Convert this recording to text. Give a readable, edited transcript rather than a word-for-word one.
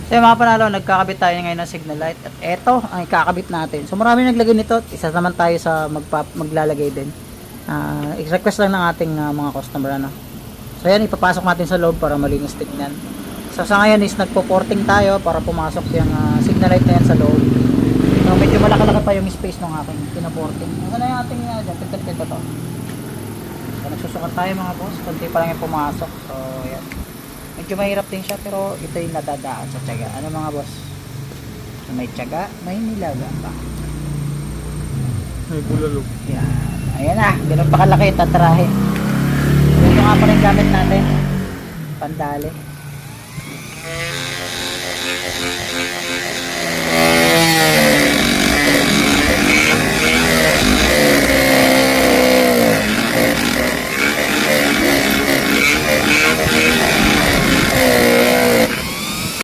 So yung mga panalo, nagkakabit tayo ngayon ng signal light. At eto ang ikakabit natin. So marami naglagay nito. Isa naman tayo sa maglalagay din. I-request lang ng ating mga customer. Ano. So yan, ipapasok natin sa loob para malinis tignan. So sa ngayon is nagpo-porting tayo para pumasok yung signal light na yan sa loob. So medyo malaki-laki pa yung space ng aking pinaporting. Ano na yung ating pinto to. So nagsusukat tayo mga boss. Kunti pa lang yung pumasok. So yan. Medyo mahirap din siya pero ito yung nadadaan sa tiyaga. Ano mga boss? May tiyaga, may nilaga pa. May bulalo. Yan. Ayan na. Ganun pa kalaki. Tatarahin. Ito nga pa rin gamit natin. Pandali.